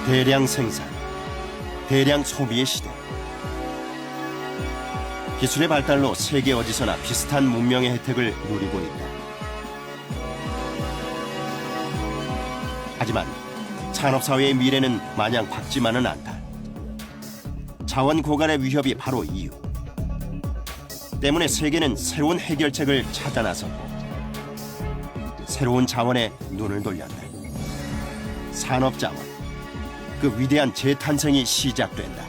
대량 생산, 대량 소비의 시대. 기술의 발달로 세계 어디서나 비슷한 문명의 혜택을 누리고 있다. 하지만 산업사회의 미래는 마냥 밝지만은 않다. 자원 고갈의 위협이 바로 이유. 때문에 세계는 새로운 해결책을 찾아 나섰고 새로운 자원에 눈을 돌렸다. 산업자원, 그 위대한 재탄생이 시작된다.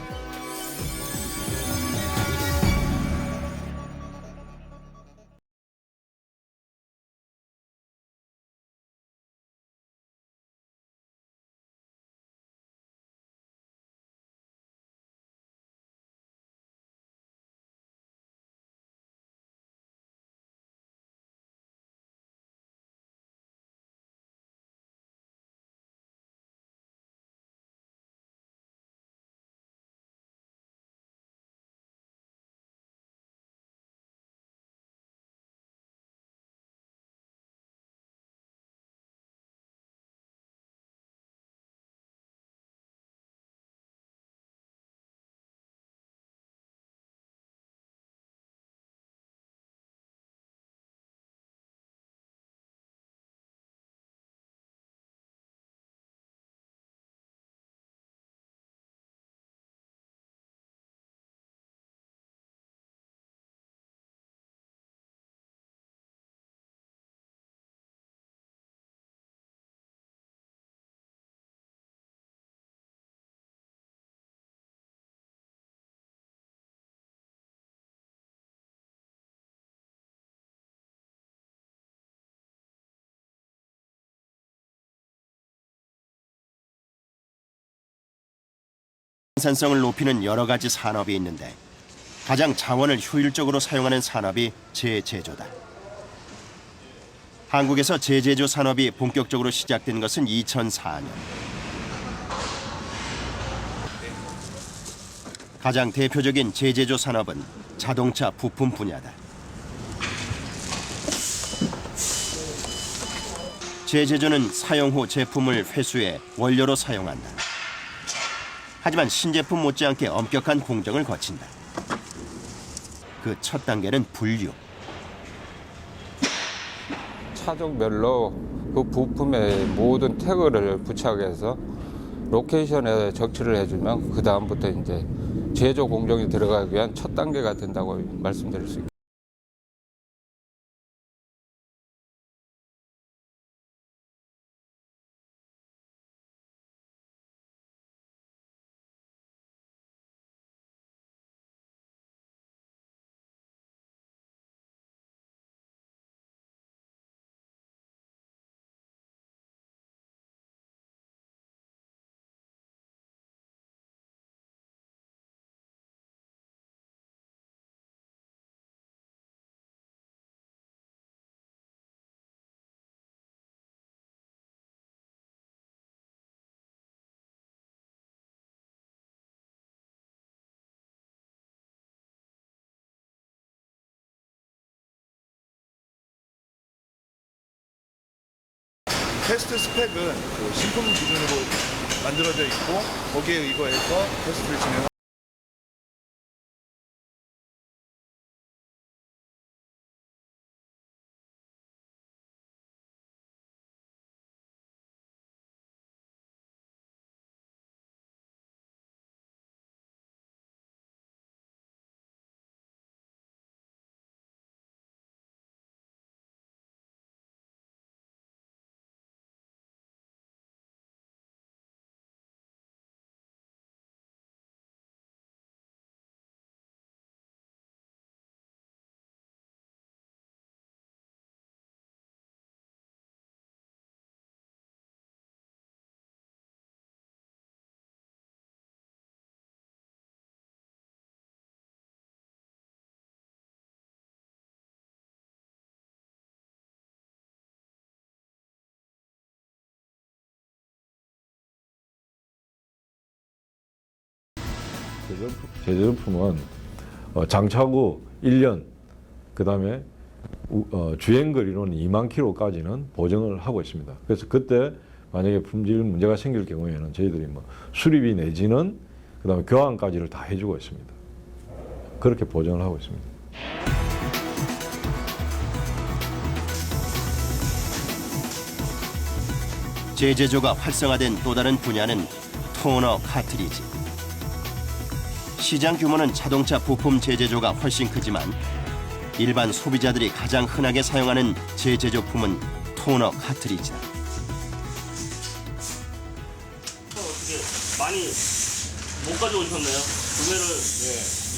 생산성을 높이는 여러 가지 산업이 있는데 가장 자원을 효율적으로 사용하는 산업이 제제조다. 한국에서 제제조 산업이 본격적으로 시작된 것은 2004년. 가장 대표적인 제제조 산업은 자동차 부품 분야다. 제제조는 사용 후 제품을 회수해 원료로 사용한다. 하지만 신제품 못지않게 엄격한 공정을 거친다. 그 첫 단계는 분류. 차종별로 그 부품의 모든 태그를 부착해서 로케이션에 적치를 해주면 그 다음부터 이제 제조 공정이 들어가기 위한 첫 단계가 된다고 말씀드릴 수 있습니다. 테스트 스펙은 그 신품 기준으로 만들어져 있고 거기에 의거해서 테스트를 진행하고 제제품은 장차후 1년, 그 다음에 주행 거리로는 2만 킬로까지는 보증을 하고 있습니다. 그래서 그때 만약에 품질 문제가 생길 경우에는 저희들이 뭐 수리비 내지는 그다음에 교환까지를 다 해주고 있습니다. 그렇게 보전을 하고 있습니다. 제제조가 활성화된 또 다른 분야는 토너 카트리지. 시장 규모는 자동차 부품 제제조가 훨씬 크지만 일반 소비자들이 가장 흔하게 사용하는 제제조품은 토너 카트리지다. 어떻게 많이 못 가져오셨나요? 구매를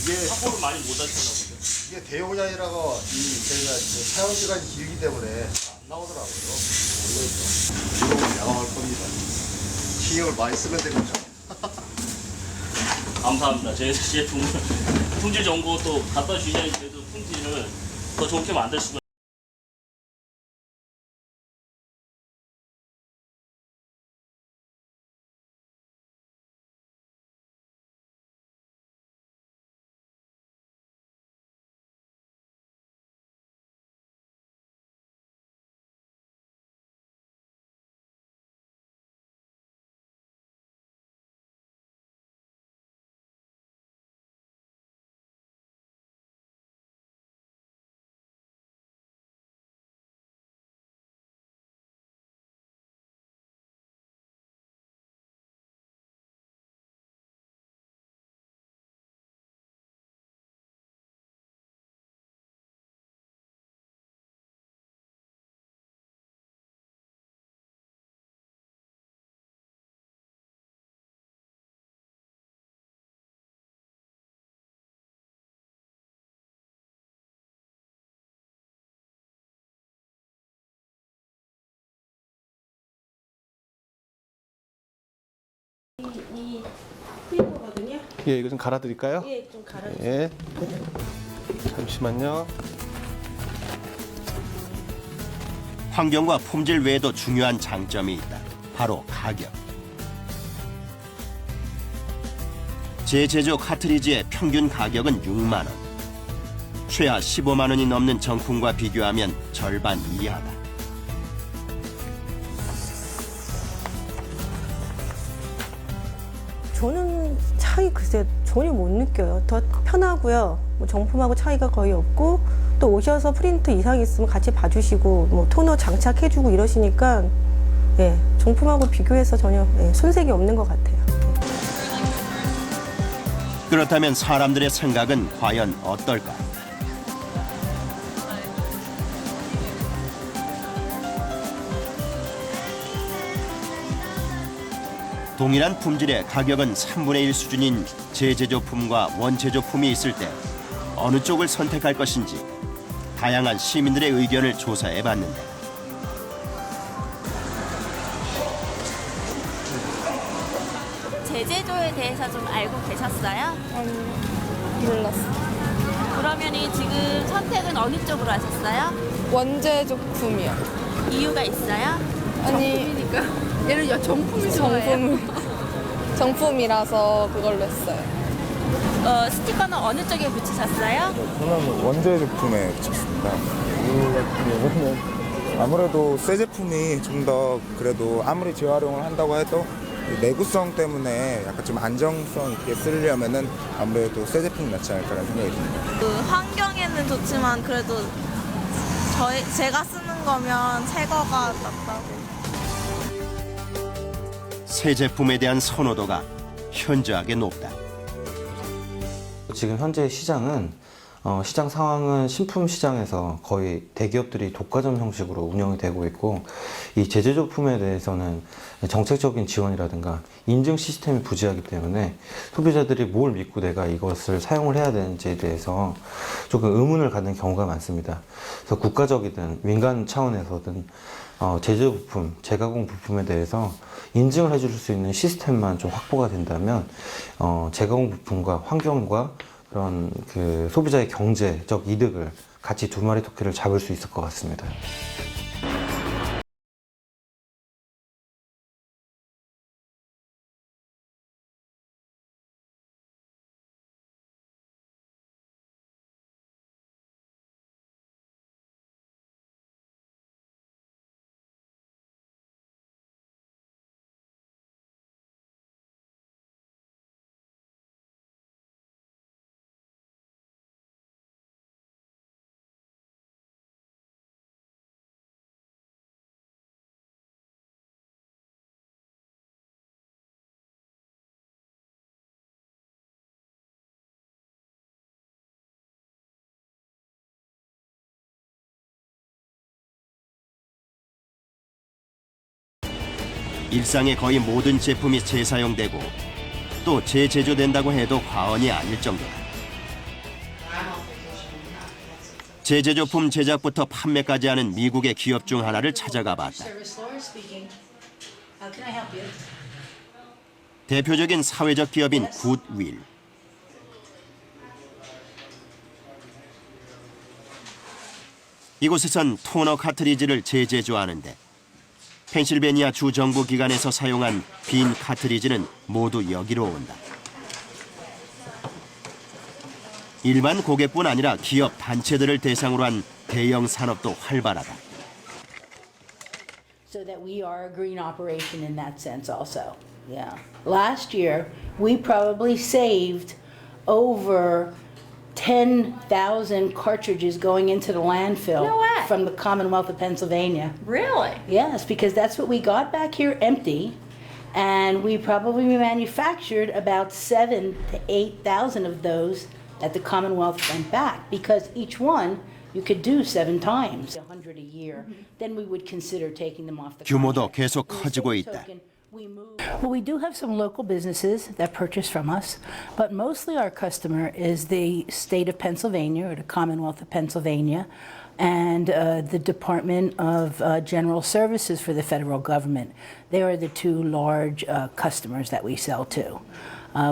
이게 확보를 많이 못 하셨나 보죠. 이게 대용량이라고 저희가 사용 시간이 길기 때문에 안 나오더라고요. 이거 양호할 겁니다. 신경을 많이 쓰면 되겠죠. 감사합니다. 저희 제품을 품질 정보 또 갖다 주셔야 저희도 품질을 더 좋게 만들 수가. 이 필요거든요. 예, 이거 좀 갈아드릴까요? 예, 좀 갈아주세요. 예. 잠시만요. 환경과 품질 외에도 중요한 장점이 있다. 바로 가격. 제제조 카트리지의 평균 가격은 6만 원. 최하 15만 원이 넘는 정품과 비교하면 절반 이하다. 저는 차이 글쎄 전혀 못 느껴요. 더 편하고요. 뭐 정품하고 차이가 거의 없고 또 오셔서 프린트 이상 있으면 같이 봐주시고 뭐 토너 장착해주고 이러시니까 예, 정품하고 비교해서 전혀 손색이 없는 것 같아요. 그렇다면 사람들의 생각은 과연 어떨까? 동일한 품질의 가격은 3분의 1 수준인 제제조품과 원제조품이 있을 때 어느 쪽을 선택할 것인지 다양한 시민들의 의견을 조사해봤는데 제제조에 대해서 좀 알고 계셨어요? 몰랐어. 그러면이 지금 선택은 어느 쪽으로 하셨어요? 원재 제품이요. 이유가 있어요? 아니, 얘는 정품이 정품이라서 그걸로 했어요. 스티커는 어느 쪽에 붙이셨어요? 저는 원재 제품에 붙였습니다. 이 같은 경우는 아무래도 새 제품이 좀 더 그래도 아무리 재활용을 한다고 해도 내구성 때문에 약간 좀 안정성 있게 쓰려면은 아무래도 새 제품이 낫지 않을까라는 생각이 듭니다. 환경에는 좋지만 그래도 제가 쓰는 거면 새 거가 낫다고. 새 제품에 대한 선호도가 현저하게 높다. 지금 현재 시장은 시장 상황은 신품 시장에서 거의 대기업들이 독과점 형식으로 운영이 되고 있고 이 제제조품에 대해서는 정책적인 지원이라든가 인증 시스템이 부재하기 때문에 소비자들이 뭘 믿고 내가 이것을 사용을 해야 되는지에 대해서 조금 의문을 갖는 경우가 많습니다. 그래서 국가적이든 민간 차원에서든 제조부품, 재가공 부품에 대해서 인증을 해줄 수 있는 시스템만 좀 확보가 된다면 재가공 부품과 환경과 그런 그 소비자의 경제적 이득을 같이 두 마리 토끼를 잡을 수 있을 것 같습니다. 일상의 거의 모든 제품이 재사용되고 또 재제조된다고 해도 과언이 아닐 정도다. 재제조품 제작부터 판매까지 하는 미국의 기업 중 하나를 찾아가 봤다. 대표적인 사회적 기업인 굿윌. 이곳에선 토너 카트리지를 재제조하는데 펜실베니아 주 정부 기관에서 사용한 빈 카트리지는 모두 여기로 온다. 일반 고객뿐 아니라 기업 단체들을 대상으로 한 대형 산업도 활발하다. So that we are a green operation in that sense also. Yeah. Last year, we probably saved over 10,000 cartridges going into the landfill from the Commonwealth of Pennsylvania. Really? Yes, because that's what we got back here empty, and we probably manufactured about 7,000 to 8,000 of those that the Commonwealth sent back, because each one you could do 7 times, 100 a year. Then we would consider taking them off the 규모도 contract. 계속 커지고 있다. Well, we do have some local businesses that purchase from us, but mostly our customer is the state of Pennsylvania or the Commonwealth of Pennsylvania and the Department of General Services for the federal government. They are the two large customers that we sell to.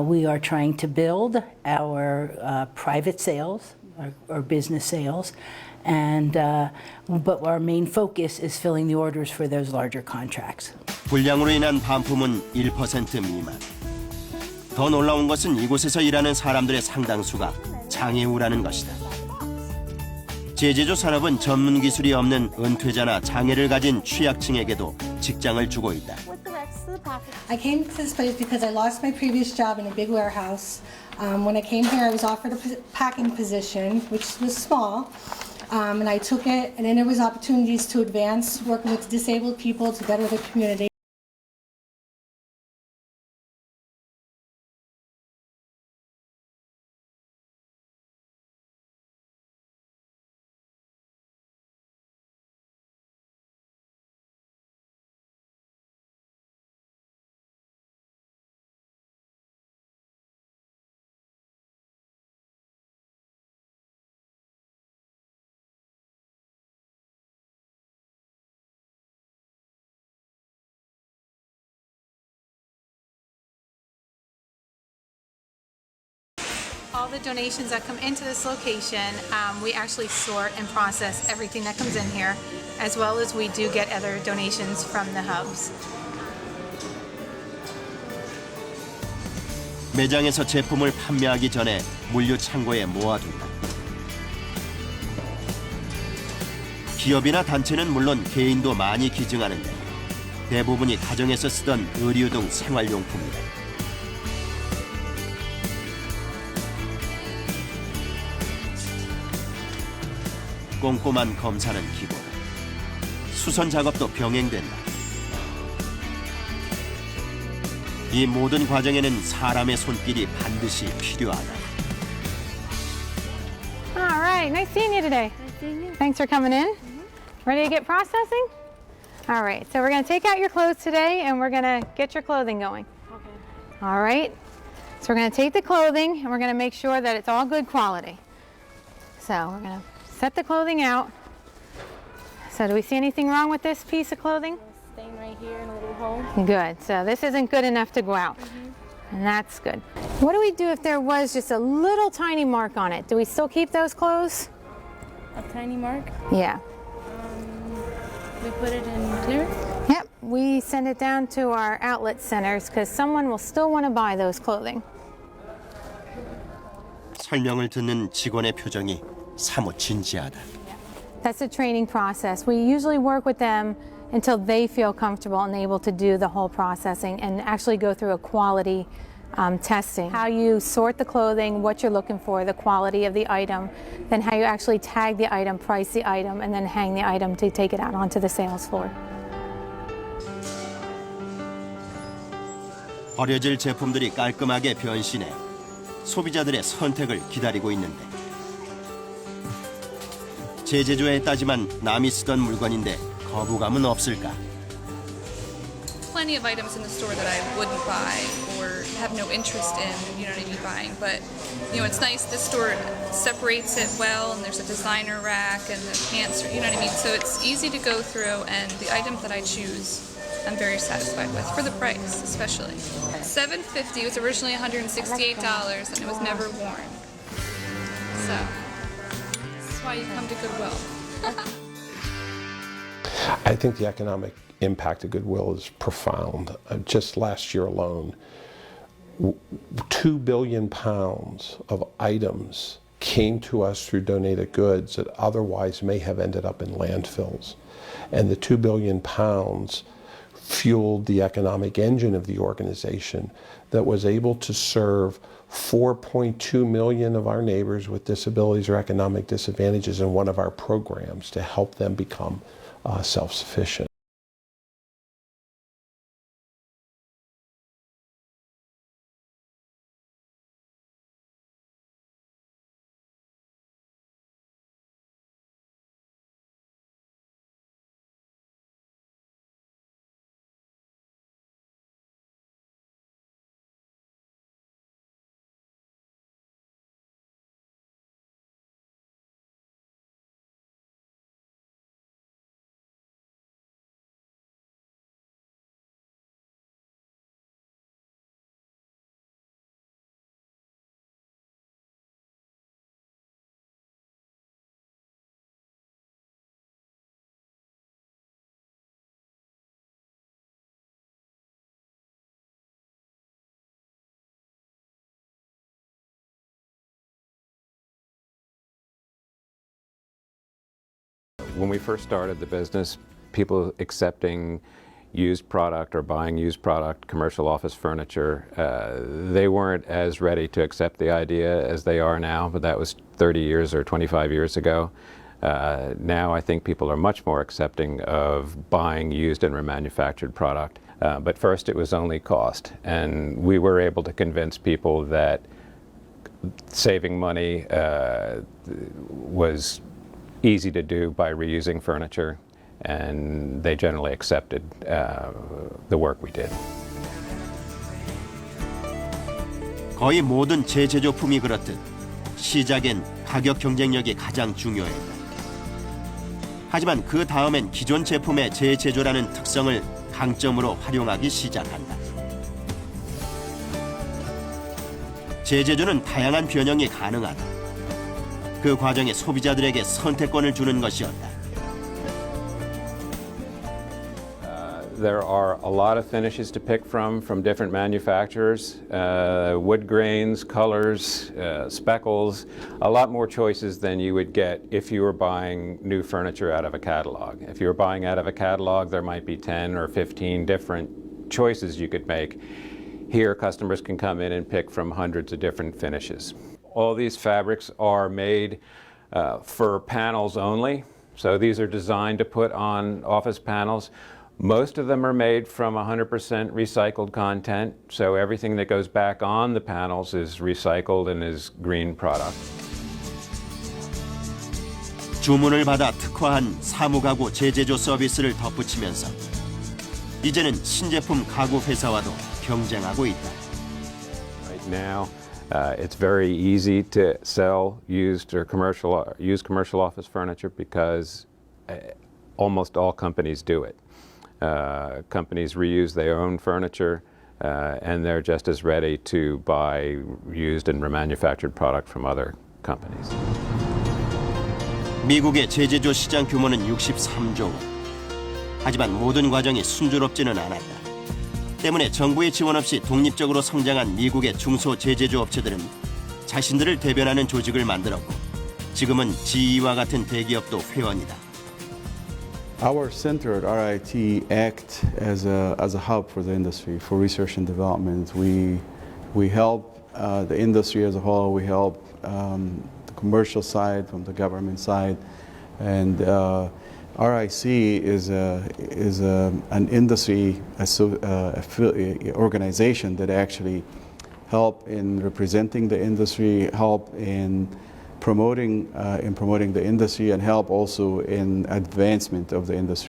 We are trying to build our private sales, our business sales, and but our main focus is filling the orders for those larger contracts. 불량으로 인한 반품은 1% 미만. 더 놀라운 것은 이곳에서 일하는 사람들의 상당수가 장애우라는 것이다. 재제조 산업은 전문 기술이 없는 은퇴자나 장애를 가진 취약층에게도 직장을 주고 있다. I came to this place because I lost my previous job in a big warehouse. When I came here, I was offered a packing position, which was small, and I took it, and then there was opportunities to advance, working with disabled people to better the community. All the donations that come into this location, we actually sort and process everything that comes in here, as well as we do get other donations from the hubs. 매장에서 제품을 판매하기 전에 물류 창고에 모아둔다. 기업이나 단체는 물론 개인도 많이 기증하는데 대부분이 가정에서 쓰던 의류 등 생활용품이다. 꼼꼼한 검사는 기본. 수선 작업도 병행된다. 이 모든 과정에는 사람의 손길이 반드시 필요하다. All right, nice seeing you today. Nice seeing you. Thanks for coming in. Ready to get processing? All right, so we're going to take out your clothes today and we're going to get your clothing going. Okay. All right, so we're going to take the clothing and we're going to make sure that it's all good quality. So we're going to set the clothing out. So do we see anything wrong with this piece of clothing? Stain right here in a little hole. Good, so this isn't good enough to go out. And that's good. What do we do if there was just a little tiny mark on it? Do we still keep those clothes? A tiny mark. Yeah. We put it in clear. Yep, we send it down to our outlet centers because someone will still want to buy those clothing. 설명을 듣는 직원의 표정이 사뭇 진지하다. That's the training process. We usually work with them until they feel comfortable and able to do the whole processing and actually go through a quality testing. How you sort the clothing, what you're looking for, the quality of the item, then how you actually tag the item, price the item, and then hang the item to take it out onto the sales floor. 버려질 제품들이 깔끔하게 변신해 소비자들의 선택을 기다리고 있는데 재제조에 따지만 남이 쓰던 물건인데 거부감은 없을까? plenty of items in the store that I wouldn't buy or have no interest in, you know what I mean, buying. But, you know, it's nice, this store separates it well, and there's a designer rack and the pants, you know what I mean? So it's easy to go through, and the items that I choose, I'm very satisfied with, for the price, especially. $7.50 was originally $168, and it was never worn. So, this is why you come to Goodwill. I think the economic impact of Goodwill is profound. Just last year alone, 2 billion pounds of items came to us through donated goods that otherwise may have ended up in landfills. And the 2 billion pounds fueled the economic engine of the organization that was able to serve 4.2 million of our neighbors with disabilities or economic disadvantages in one of our programs to help them become self-sufficient. When we first started the business, people accepting used product or buying used product, commercial office furniture, they weren't as ready to accept the idea as they are now, but that was 30 years or 25 years ago. Now I think people are much more accepting of buying used and remanufactured product. But first it was only cost, and we were able to convince people that saving money was easy to do by reusing furniture, and they generally accepted the work we did. 거의 모든 재제조품이 그렇듯 시작엔 가격 경쟁력이 가장 중요했다. 하지만 그 다음엔 기존 제품의 재제조라는 특성을 강점으로 활용하기 시작한다. 재제조는 다양한 변형이 가능하다. 그 과정에 소비자들에게 선택권을 주는 것이었다. There are a lot of finishes to pick from different manufacturers, wood grains, colors, speckles, a lot more choices than you would get if you were buying new furniture out of a catalog. If you were buying out of a catalog, there might be 10 or 15 different choices you could make. Here, customers can come in and pick from hundreds of different finishes. All these fabrics are made for panels only, so these are designed to put on office panels. Most of them are made from 100% recycled content, so everything that goes back on the panels is recycled and is green product. 주문을 받아 특화한 사무가구 재제조 서비스를 덧붙이면서 이제는 신제품 가구 회사와도 경쟁하고 있다. Right now, it's very easy to sell used commercial office furniture because almost all companies do it. Companies reuse their own furniture, and they're just as ready to buy used and remanufactured product from other companies. 미국의 재제조 시장 규모는 63조 원. 하지만 모든 과정이 순조롭지는 않았다. 때문에 정부의 지원 없이 독립적으로 성장한 미국의 중소 재제조 업체들은 자신들을 대변하는 조직을 만들었고 지금은 GE와 같은 대기업도 회원이다. Our center at RIT act as a hub for the industry, for research and development. We help the industry as a whole. We help the commercial side from the government side, and RIC is an industry organization that actually help in representing the industry, help in promoting the industry, and help also in advancement of the industry.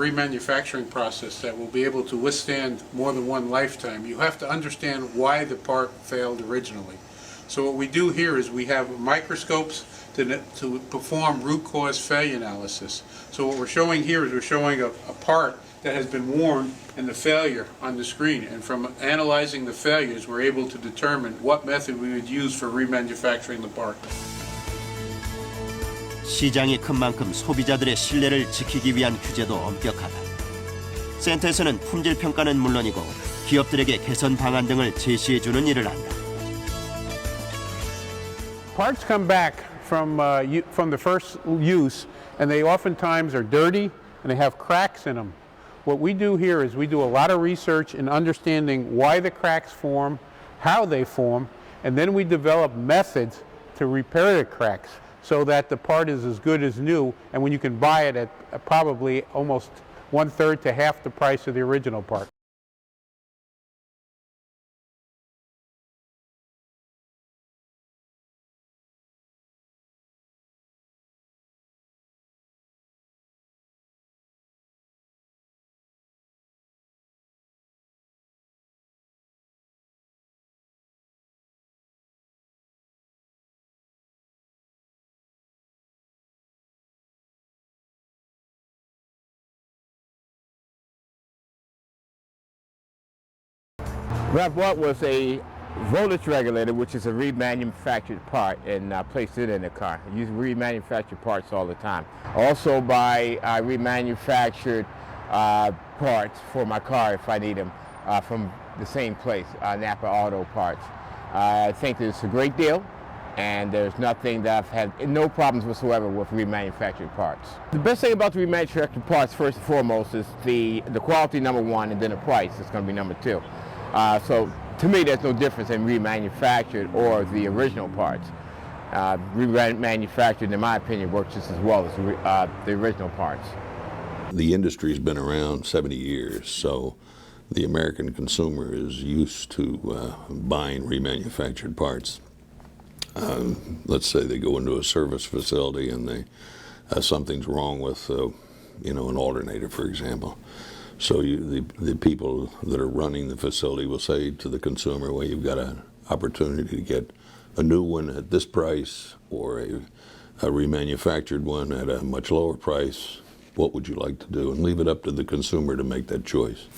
remanufacturing process that will be able to withstand more than one lifetime, you have to understand why the part failed originally. So what we do here is we have microscopes to perform root cause failure analysis. So what we're showing here is we're showing a part that has been worn and the failure on the screen. And from analyzing the failures, we're able to determine what method we would use for remanufacturing the part. 시장이 큰 만큼 소비자들의 신뢰를 지키기 위한 규제도 엄격하다. 센터에서는 품질 평가는 물론이고 기업들에게 개선 방안 등을 제시해주는 일을 한다. Parts come back from the first use, and they oftentimes are dirty and they have cracks in them. What we do here is we do a lot of research in understanding why the cracks form, how they form, and then we develop methods to repair the cracks so that the part is as good as new, and when you can buy it at probably almost 1/3 to half the price of the original part. What I bought was a voltage regulator, which is a remanufactured part, and I placed it in the car. I use remanufactured parts all the time. I also buy remanufactured parts for my car if I need them from the same place, Napa Auto Parts. I think it's a great deal, and there's nothing that I've had no problems whatsoever with remanufactured parts. The best thing about the remanufactured parts, first and foremost, is the quality, number one, and then the price is going to be number two. So to me, there's no difference in remanufactured or the original parts. Remanufactured, in my opinion, works just as well as the original parts. The industry's been around 70 years, so the American consumer is used to buying remanufactured parts. Let's say they go into a service facility and something's wrong with, an alternator, for example. So the people that are running the facility will say to the consumer, well, you've got an opportunity to get a new one at this price or a remanufactured one at a much lower price. What would you like to do? And leave it up to the consumer to make that choice.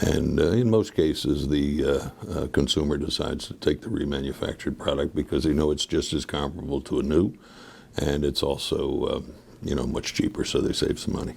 And in most cases, the consumer decides to take the remanufactured product because they know it's just as comparable to a new, and it's also much cheaper, so they save some money.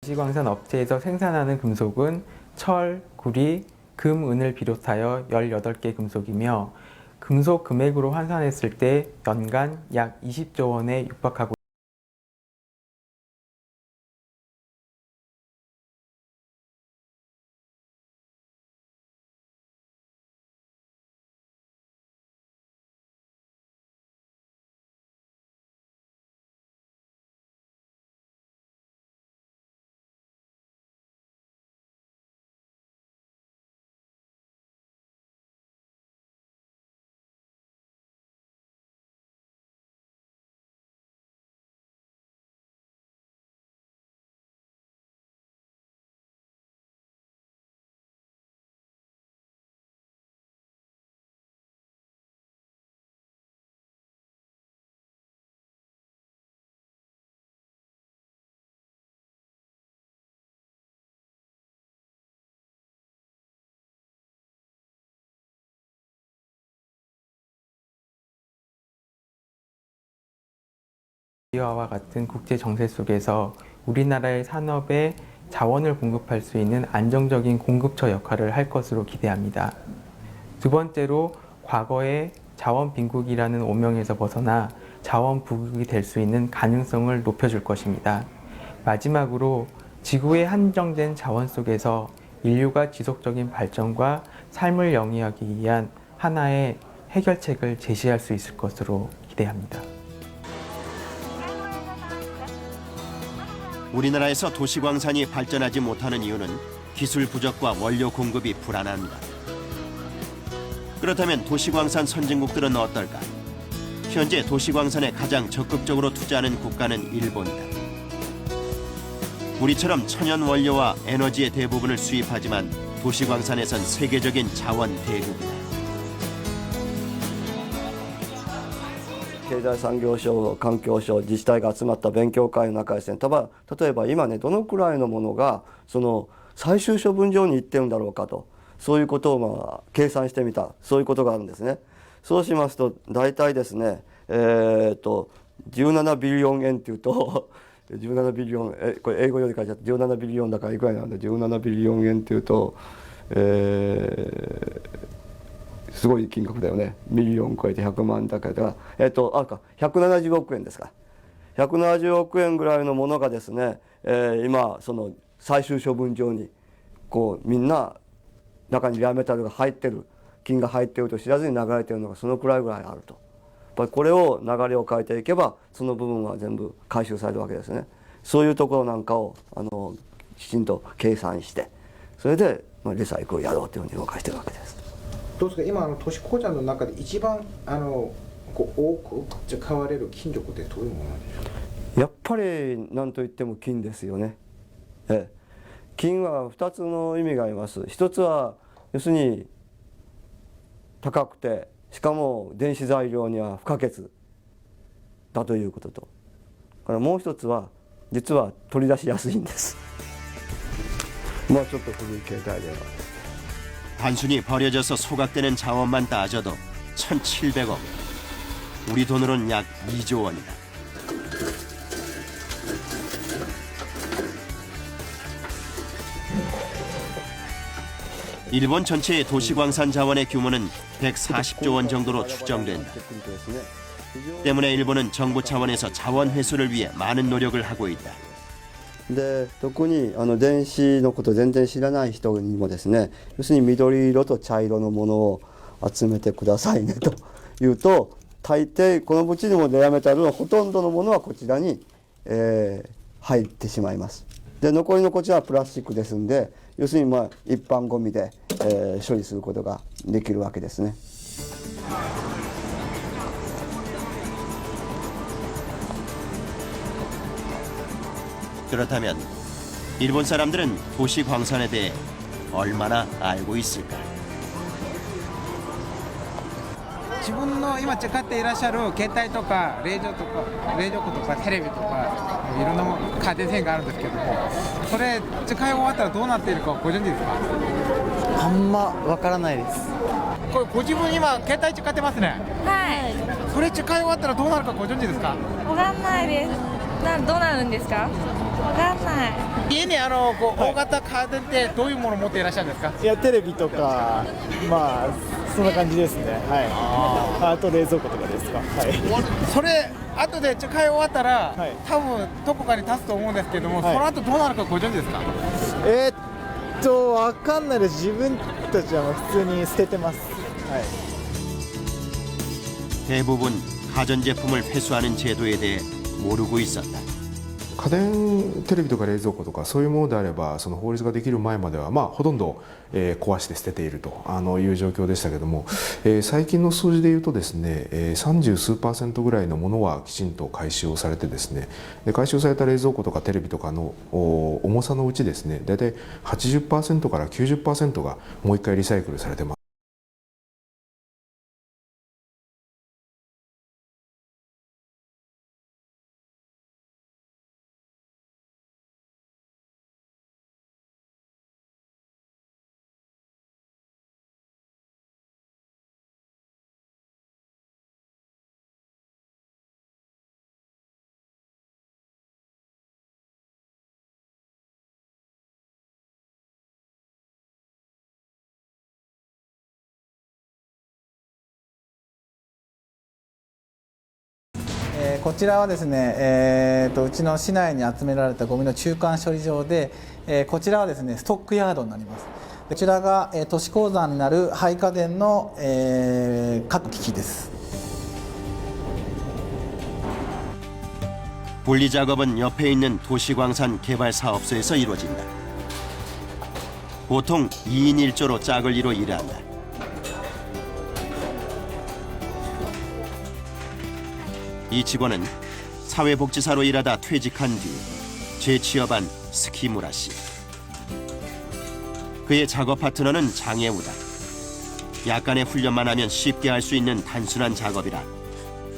도시광산 업체에서 생산하는 금속은 철, 구리, 금, 은을 비롯하여 18개 금속이며 금속 금액으로 환산했을 때 연간 약 20조 원에 육박하고 이와 같은 국제 정세 속에서 우리나라의 산업에 자원을 공급할 수 있는 안정적인 공급처 역할을 할 것으로 기대합니다. 두 번째로 과거의 자원 빈국이라는 오명에서 벗어나 자원 부국이 될 수 있는 가능성을 높여줄 것입니다. 마지막으로 지구의 한정된 자원 속에서 인류가 지속적인 발전과 삶을 영위하기 위한 하나의 해결책을 제시할 수 있을 것으로 기대합니다. 우리나라에서 도시광산이 발전하지 못하는 이유는 기술 부족과 원료 공급이 불안합니다. 그렇다면 도시광산 선진국들은 어떨까? 현재 도시광산에 가장 적극적으로 투자하는 국가는 일본이다. 우리처럼 천연 원료와 에너지의 대부분을 수입하지만 도시광산에선 세계적인 자원 대국이다. 経済産業省、環境省、自治体が集まった勉強会の中ですね、例えば今ね、どのくらいのものがその最終処分場に行ってるんだろうかと、そういうことを計算してみた、そういうことがあるんですね。そうしますと、大体ですね、17ビリオン円っていうと、17ビリオン、これ英語より書いちゃって、17ビリオンだからいくらいなんで、17ビリオン円っていうと、すごい金額だよね。ミリオン超えて100万だから、170億円ですか。170億円ぐらいのものがですね、今その最終処分場にこうみんな中にレアメタルが入ってる、金が入ってると知らずに流れてるのがそのくらいぐらいあると。やっぱりこれを流れを変えていけばその部分は全部回収されるわけですね。そういうところなんかをきちんと計算して、それでリサイクルをやろうというふうに動かしてるわけです。どうですか、今都市鉱山の中で一番こう多く使われる金属ってどういうものなんでしょうか。やっぱり何といっても金ですよね。金は2つの意味があります。一つは要するに高くて、しかも電子材料には不可欠だということと、からもう一つは実は取り出しやすいんです。まあちょっと古い携帯電話。 단순히 버려져서 소각되는 자원만 따져도 1,700억. 우리 돈으로는 약 2조 원이다. 일본 전체의 도시광산 자원의 규모는 140조 원 정도로 추정된다. 때문에 일본은 정부 차원에서 자원 회수를 위해 많은 노력을 하고 있다. で特に電子のこと全然知らない人にもですね、要するに緑色と茶色のものを集めてくださいねというと、大抵このうちにもレアメタルのほとんどのものはこちらに、入ってしまいます。で残りのこちらはプラスチックですんで、要するに一般ゴミで、処理することができるわけですね。 그렇다면 일본 사람들은 도시 광산에 대해 얼마나 알고 있을까? 自分の今使っていらっしゃる携帯とか冷蔵庫とかテレビとかいろんな家電製品があるんですけども、それ使い終わったらどうなっているかご存知ですか？あんまわからないです。これご自分今携帯使ってますね。はい。それ使い終わったらどうなるかご存知ですか？わかんないです。どうなるんですか？わかんない。家に大型家電ってどういうものを持っていらっしゃるんですか？いやテレビとかまあそんな感じですね。はい。あと冷蔵庫とかですか。はい。それ後で使い終わったら、多分どこかに立つと思うんですけども、その後どうなるかご存知ですか？わかんないです。自分たちは普通に捨ててます。はい。 대부분 가전제품을 회수하는 제도에 대해 모르고 있었다. 家電テレビとか冷蔵庫とかそういうものであればその法律ができる前まではほとんど、壊して捨てているという状況でしたけども、最近の数字でいうとですね、30数%ぐらいのものはきちんと回収をされてですね、で回収された冷蔵庫とかテレビとかの重さのうちですね、大体 80% から 90% がもう一回リサイクルされてます。こちらはですね、うちの市内に集められたゴミの中間処理場で、こちらはですねストックヤードになります。こちらが、都市鉱山になる廃家電の、各機器です。 분리 작업은 옆에 있는 도시광산 개발 사업소에서 이루어진다. 보통 2인 1조로 짝을 이뤄 일한다. 이 직원은 사회복지사로 일하다 퇴직한 뒤 재취업한 스키무라 씨. 그의 작업 파트너는 장애우다. 약간의 훈련만 하면 쉽게 할 수 있는 단순한 작업이라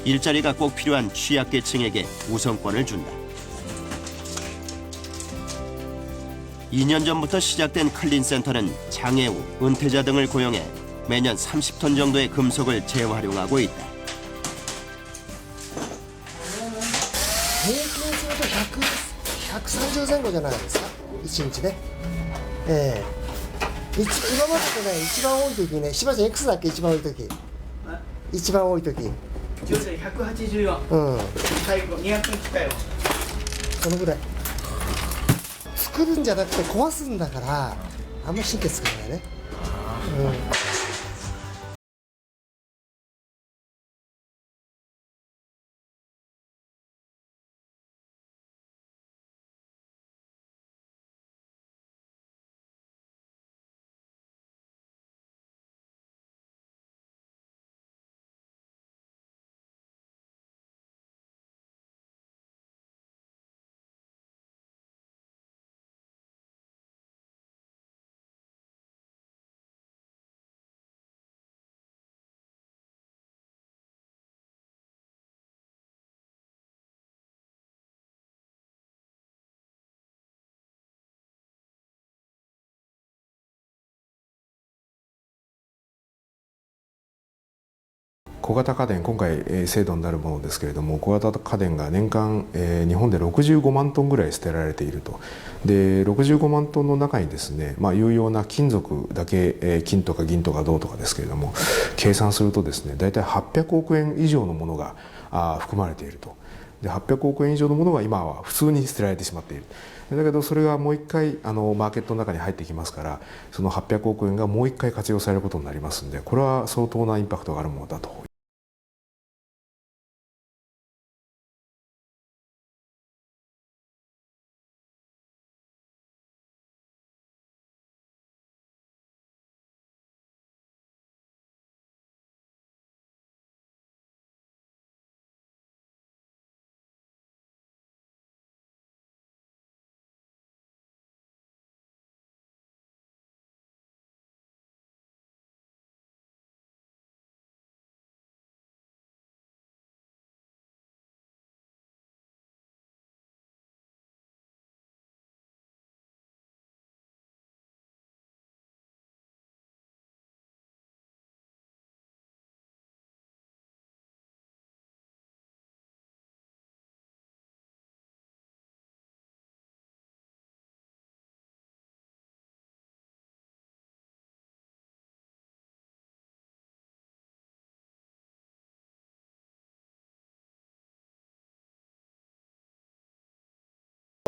일자리가 꼭 필요한 취약계층에게 우선권을 준다. 2년 전부터 시작된 클린센터는 장애우, 은퇴자 등을 고용해 매년 30톤 정도의 금속을 재활용하고 있다. 平均すると130前後じゃないですか、1日ね。今まででね、一番多い時ね、柴田さん X だっけ、一番多い時。一番多い時。184。うん。最後200近いわ。そのぐらい。作るんじゃなくて壊すんだから、あんまり神経使わないね。うん。 小型家電、今回制度になるものですけれども、小型家電が年間日本で65万トンぐらい捨てられていると。で65万トンの中にですね、有用な金属だけ、金とか銀とか銅とかですけれども、計算するとですね、大体800億円以上のものが含まれていると。で800億円以上のものが今は普通に捨てられてしまっている。だけどそれがもう一回マーケットの中に入ってきますから、その800億円がもう一回活用されることになりますので、これは相当なインパクトがあるものだと。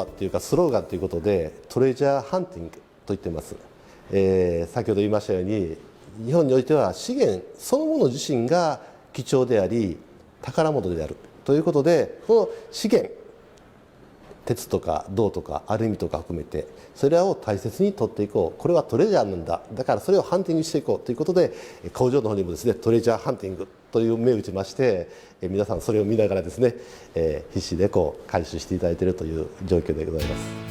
っていうかスローガンということでトレジャーハンティングと言っています。先ほど言いましたように日本においては資源そのもの自身が貴重であり宝物であるということで、この資源鉄とか銅とかアルミとか含めてそれらを大切に取っていこう、これはトレジャーなんだ、だからそれをハンティングしていこうということで、工場の方にもですねトレジャーハンティングという目を打ちまして、皆さんそれを見ながらですね、必死で回収していただいているという状況でございます。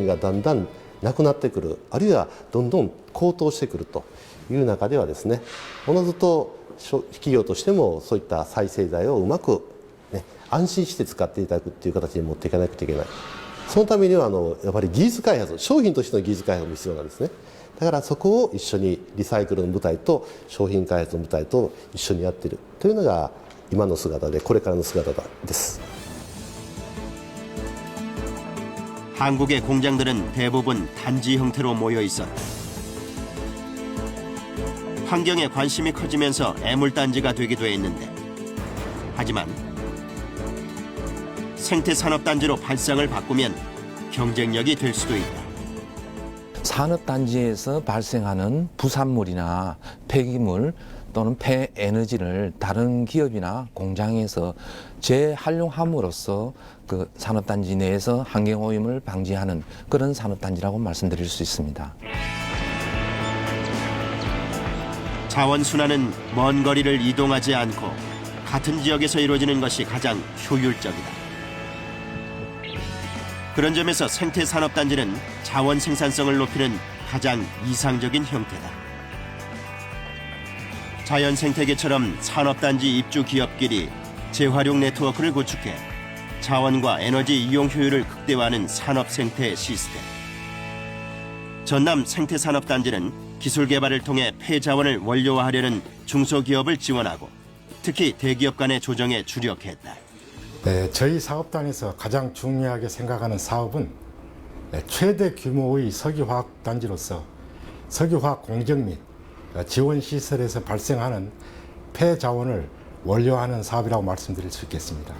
がだんだんなくなってくる、あるいはどんどん高騰してくるという中ではですね、おのずと企業としてもそういった再生材をうまく、ね、安心して使っていただくっていう形に持っていかなくちゃいけない。そのためにはやっぱり技術開発、商品としての技術開発も必要なんですね。だからそこを一緒にリサイクルの部隊と商品開発の部隊と一緒にやっているというのが今の姿で、これからの姿です。 한국의 공장들은 대부분 단지 형태로 모여 있었다. 환경에 관심이 커지면서 애물단지가 되기도 했는데, 하지만 생태산업단지로 발상을 바꾸면 경쟁력이 될 수도 있다. 산업단지에서 발생하는 부산물이나 폐기물 또는 폐에너지를 다른 기업이나 공장에서 재활용함으로써 그 산업단지 내에서 환경오염을 방지하는 그런 산업단지라고 말씀드릴 수 있습니다. 자원순환은 먼 거리를 이동하지 않고 같은 지역에서 이루어지는 것이 가장 효율적이다. 그런 점에서 생태산업단지는 자원 생산성을 높이는 가장 이상적인 형태다. 자연 생태계처럼 산업단지 입주 기업끼리 재활용 네트워크를 구축해 자원과 에너지 이용 효율을 극대화하는 산업 생태 시스템. 전남 생태산업단지는 기술 개발을 통해 폐자원을 원료화하려는 중소기업을 지원하고 특히 대기업 간의 조정에 주력했다. 네, 저희 사업단에서 가장 중요하게 생각하는 사업은 최대 규모의 석유화학단지로서 석유화학 공정 및 지원 시설에서 발생하는 폐자원을 원료화하는 사업이라고 말씀드릴 수 있겠습니다.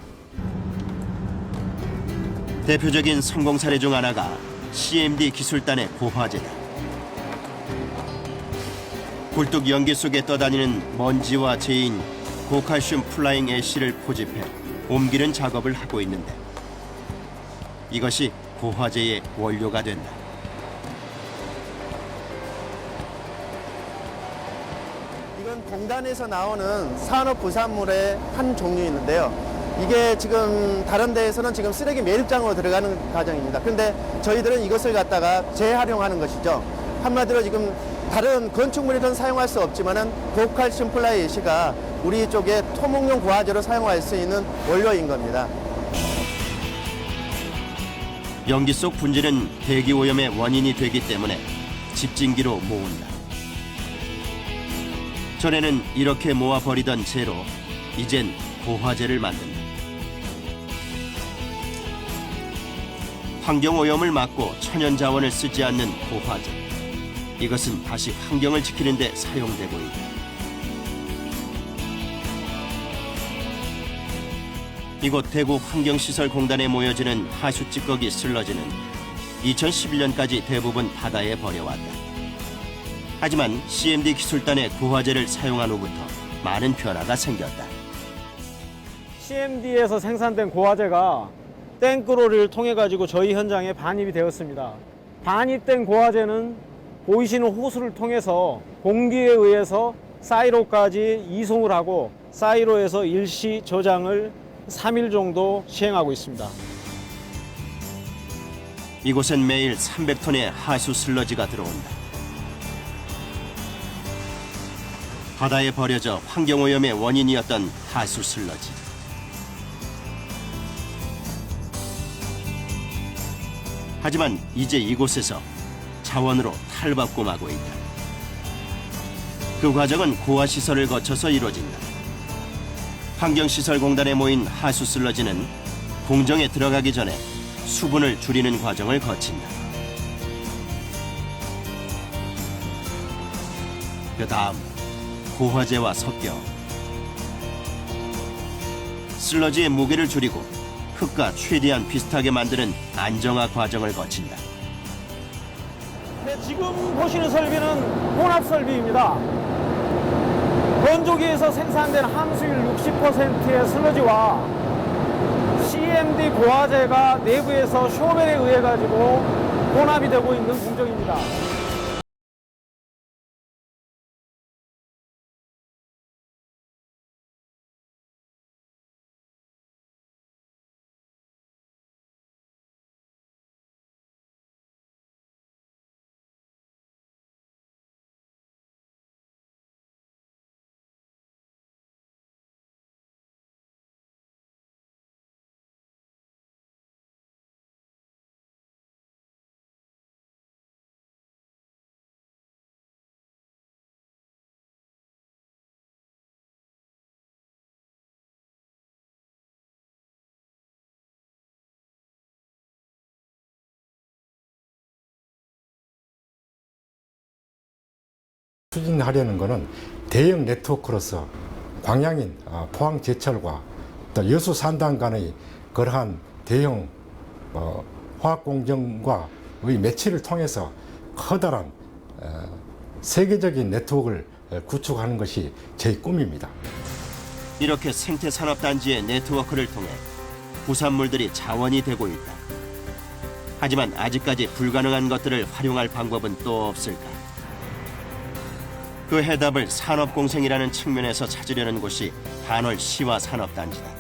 대표적인 성공 사례 중 하나가 CMD 기술단의 고화제다. 굴뚝 연기 속에 떠다니는 먼지와 재인 고칼슘 플라잉 애쉬를 포집해 옮기는 작업을 하고 있는데 이것이 고화제의 원료가 된다. 이건 공단에서 나오는 산업 부산물의 한 종류인데요. 이게 지금 다른 데에서는 지금 쓰레기 매립장으로 들어가는 과정입니다. 그런데 저희들은 이것을 갖다가 재활용하는 것이죠. 한마디로 지금 다른 건축물에는 사용할 수 없지만은 고칼슘 플라이 애쉬가 우리 쪽에 토목용 고화제로 사용할 수 있는 원료인 겁니다. 연기 속 분질은 대기 오염의 원인이 되기 때문에 집진기로 모은다. 전에는 이렇게 모아버리던 재로 이젠 고화제를 만든다. 환경오염을 막고 천연자원을 쓰지 않는 고화제. 이것은 다시 환경을 지키는 데 사용되고 있다. 이곳 대구 환경시설공단에 모여지는 하수 찌꺼기 슬러지는 2011년까지 대부분 바다에 버려왔다. 하지만 CMD 기술단의 고화제를 사용한 후부터 많은 변화가 생겼다. CMD에서 생산된 고화제가 땡크로리를 통해 가지고 저희 현장에 반입이 되었습니다. 반입된 고화제는 보이시는 호수를 통해서 공기에 의해서 사이로까지 이송을 하고 사이로에서 일시 저장을 3일 정도 시행하고 있습니다. 이곳엔 매일 300톤의 하수 슬러지가 들어온다. 바다에 버려져 환경오염의 원인이었던 하수 슬러지. 하지만 이제 이곳에서 자원으로 탈바꿈하고 있다. 그 과정은 고화시설을 거쳐서 이루어진다. 환경시설공단에 모인 하수 슬러지는 공정에 들어가기 전에 수분을 줄이는 과정을 거친다. 그 다음 고화제와 섞여 슬러지의 무게를 줄이고 흙과 최대한 비슷하게 만드는 안정화 과정을 거친다. 네, 지금 보시는 설비는 혼합 설비입니다. 건조기에서 생산된 함수율 60%의 슬러지와 CMD 고화제가 내부에서 쇼벨에 의해 가지고 혼합이 되고 있는 공정입니다. 추진하려는 것은 대형 네트워크로서 광양인 포항제철과 또 여수 산단 간의 그러한 대형 화학공정과의 매치를 통해서 커다란 세계적인 네트워크를 구축하는 것이 제 꿈입니다. 이렇게 생태산업단지의 네트워크를 통해 부산물들이 자원이 되고 있다. 하지만 아직까지 불가능한 것들을 활용할 방법은 또 없을까? 그 해답을 산업공생이라는 측면에서 찾으려는 곳이 반월 시화산업단지다.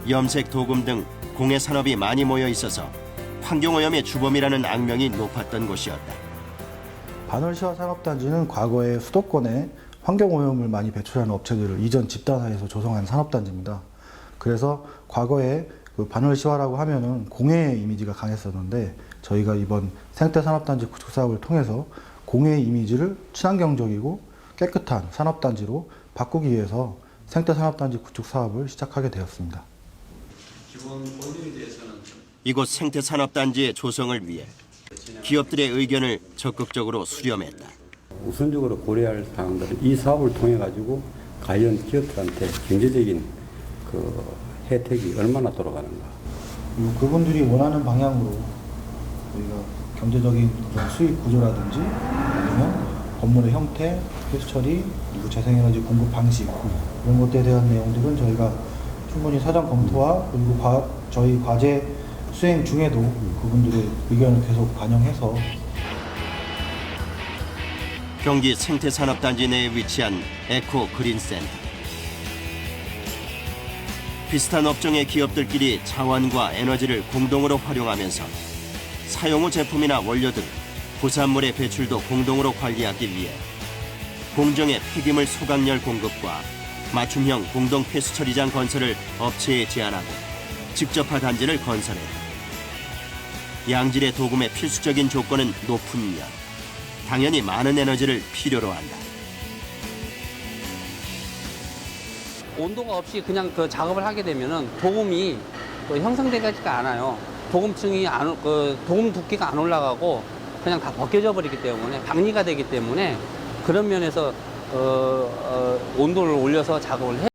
염색, 도금 등 공해산업이 많이 모여 있어서 환경오염의 주범이라는 악명이 높았던 곳이었다. 반월 시화산업단지는 과거에 수도권에 환경오염을 많이 배출하는 업체들을 이전 집단화해서 조성한 산업단지입니다. 그래서 과거에 그 반월 시화라고 하면은 공해 이미지가 강했었는데 저희가 이번 생태산업단지 구축 사업을 통해서 공해 이미지를 친환경적이고 깨끗한 산업단지로 바꾸기 위해서 생태산업단지 구축 사업을 시작하게 되었습니다. 이곳 생태산업단지의 조성을 위해 기업들의 의견을 적극적으로 수렴했다. 우선적으로 고려할 사항들은 이 사업을 통해 가지고 과연 기업들한테 경제적인 그 혜택이 얼마나 돌아가는가. 그분들이 원하는 방향으로 우리가 경제적인 그런 수익 구조라든지 아니면 건물의 형태, 폐수 처리, 그리고 재생에너지 공급 방식 이런 것들에 대한 내용들은 저희가 충분히 사전 검토와 그리고 저희 과제 수행 중에도 그분들의 의견을 계속 반영해서 경기 생태산업단지 내에 위치한 에코 그린센터. 비슷한 업종의 기업들끼리 자원과 에너지를 공동으로 활용하면서 사용 후 제품이나 원료 등 부산물의 배출도 공동으로 관리하기 위해 공정의 폐기물 소각열 공급과 맞춤형 공동 폐수 처리장 건설을 업체에 제안하고 직접화 단지를 건설했다. 양질의 도금의 필수적인 조건은 높은 열, 당연히 많은 에너지를 필요로 한다. 온도가 없이 그냥 그 작업을 하게 되면은 도금이 형성되지가 않아요. 도금층이 도금 두께가 안 올라가고 그냥 다 벗겨져 버리기 때문에 방리가 되기 때문에 그런 면에서 온도를 올려서 작업을 해.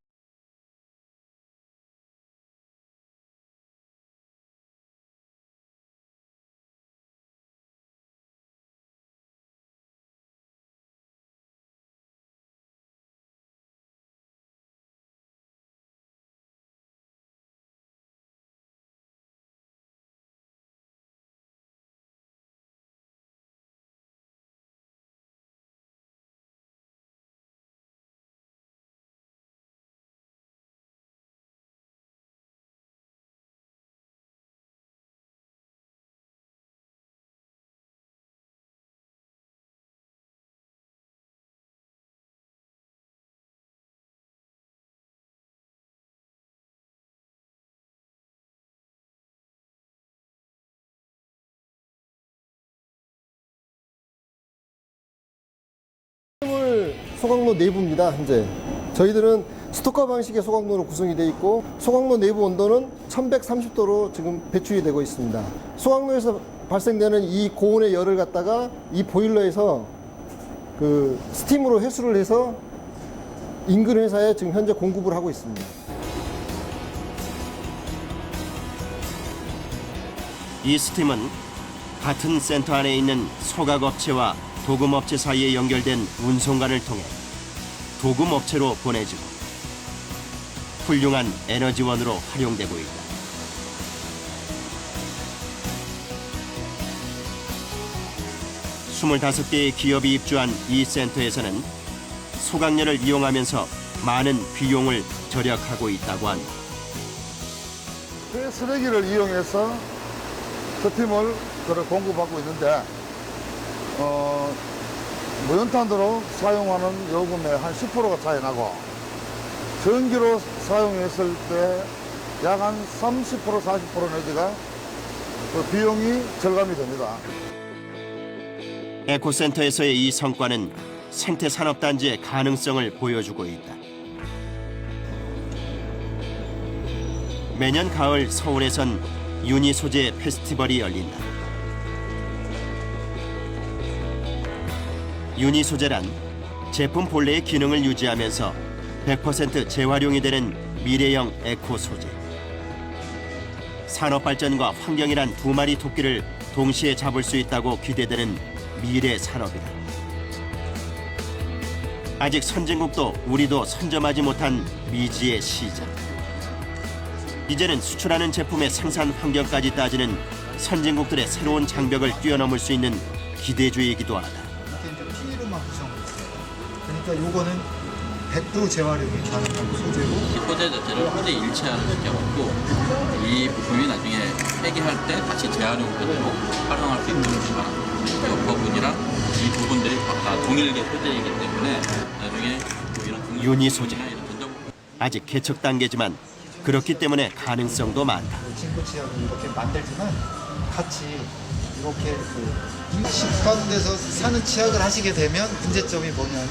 소각로 내부입니다. 현재 저희들은 스토커 방식의 소각로로 구성이 되어 있고 소각로 내부 온도는 1130도로 지금 배출이 되고 있습니다. 소각로에서 발생되는 이 고온의 열을 갖다가 이 보일러에서 그 스팀으로 회수를 해서 인근 회사에 지금 현재 공급을 하고 있습니다. 이 스팀은 같은 센터 안에 있는 소각업체와 도금업체 사이에 연결된 운송관을 통해 도금업체로 보내지고 훌륭한 에너지원으로 활용되고 있다. 스물다섯 개의 기업이 입주한 이 센터에서는 소각열을 이용하면서 많은 비용을 절약하고 있다고 한다. 그 쓰레기를 이용해서 스팀을 공급하고 있는데 무연탄으로 사용하는 요금의 한 10%가 차이 나고 전기로 사용했을 때 약 한 30% 40% 내지가 그 비용이 절감이 됩니다. 에코센터에서의 이 성과는 생태산업단지의 가능성을 보여주고 있다. 매년 가을 서울에선 유니 소재 페스티벌이 열린다. 유니 소재란 제품 본래의 기능을 유지하면서 100% 재활용이 되는 미래형 에코 소재. 산업 발전과 환경이란 두 마리 토끼를 동시에 잡을 수 있다고 기대되는 미래 산업이다. 아직 선진국도 우리도 선점하지 못한 미지의 시장. 이제는 수출하는 제품의 생산 환경까지 따지는 선진국들의 새로운 장벽을 뛰어넘을 수 있는 기대주의이기도 하다. PE로만 구성했어요. 그러니까 요거는 100% 재활용이 가능한 소재고 이 소재 자체를 소재 일체화를 시켜갖고 이 부품이 나중에 폐기할 때 다시 재활용되도록 활용할 수 있도록 이 부분이랑 이 부분들이 다 동일계 소재이기 때문에 나중에 이런 유니 소재. 아직 개척 단계지만 그렇기 때문에 가능성도 많다. 진코치하고 이렇게 만들지만 같이 이렇게 시판돼서 사는 치약을 하시게 되면 문제점이 뭐냐면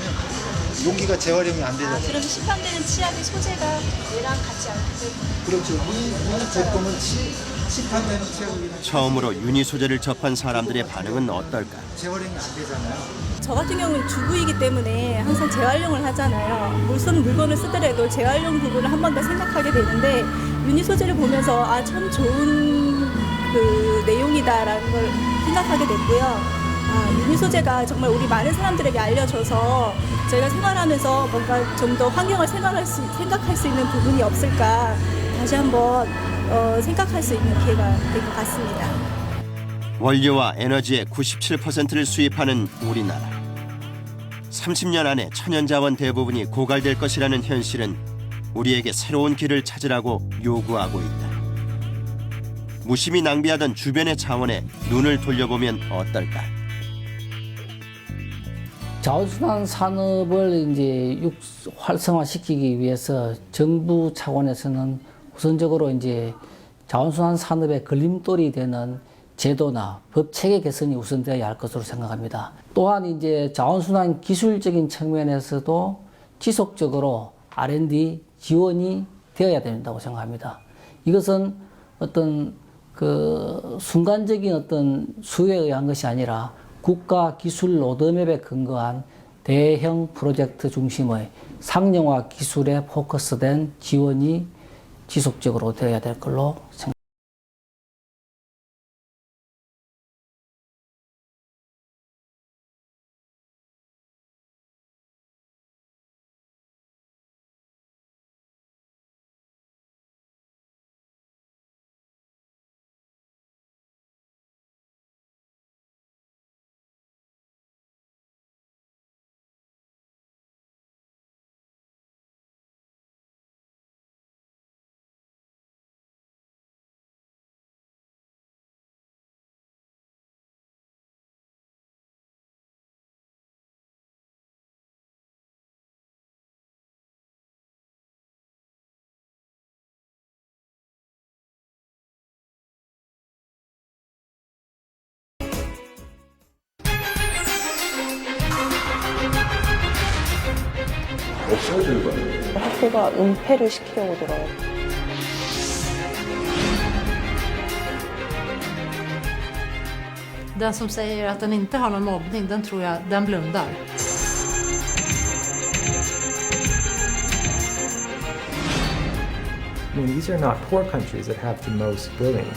용기가 재활용이 안 되잖아요. 그럼 시판되는 치약의 소재가 얘랑 같지 않기 때문에. 그렇죠. 이 제품은 시판되는 치약이 처음으로 유니 소재를 접한 사람들의 반응은 어떨까? 재활용이 안 되잖아요. 저 같은 경우는 주부이기 때문에 항상 재활용을 하잖아요. 물건을 쓰더라도 재활용 부분을 한 번 더 생각하게 되는데 유니 소재를 보면서 아, 참 좋은 그 내용이다라는 걸 생각하게 됐고요. 유니 소재가 정말 우리 많은 사람들에게 알려져서 저희가 생활하면서 뭔가 좀 더 환경을 생각할 수 있는 부분이 없을까 다시 한번 생각할 수 있는 기회가 될 것 같습니다. 원료와 에너지의 97%를 수입하는 우리나라. 30년 안에 천연자원 대부분이 고갈될 것이라는 현실은 우리에게 새로운 길을 찾으라고 요구하고 있다. 무심히 낭비하던 주변의 자원에 눈을 돌려보면 어떨까? 자원순환 산업을 이제 활성화시키기 위해서 정부 차원에서는 우선적으로 이제 자원순환 산업의 걸림돌이 되는 제도나 법 체계 개선이 우선되어야 할 것으로 생각합니다. 또한 이제 자원순환 기술적인 측면에서도 지속적으로 R&D 지원이 되어야 된다고 생각합니다. 이것은 어떤 그 순간적인 어떤 수요에 의한 것이 아니라 국가 기술 로드맵에 근거한 대형 프로젝트 중심의 상용화 기술에 포커스된 지원이 지속적으로 되어야 될 걸로 생각합니다. 없어질 거예요. 학교가 은폐를 시키려고 들어요. Den som säger att den inte har någon mobbning, den tror jag, den blundar. I mean, these are not poor countries that have the most bullying.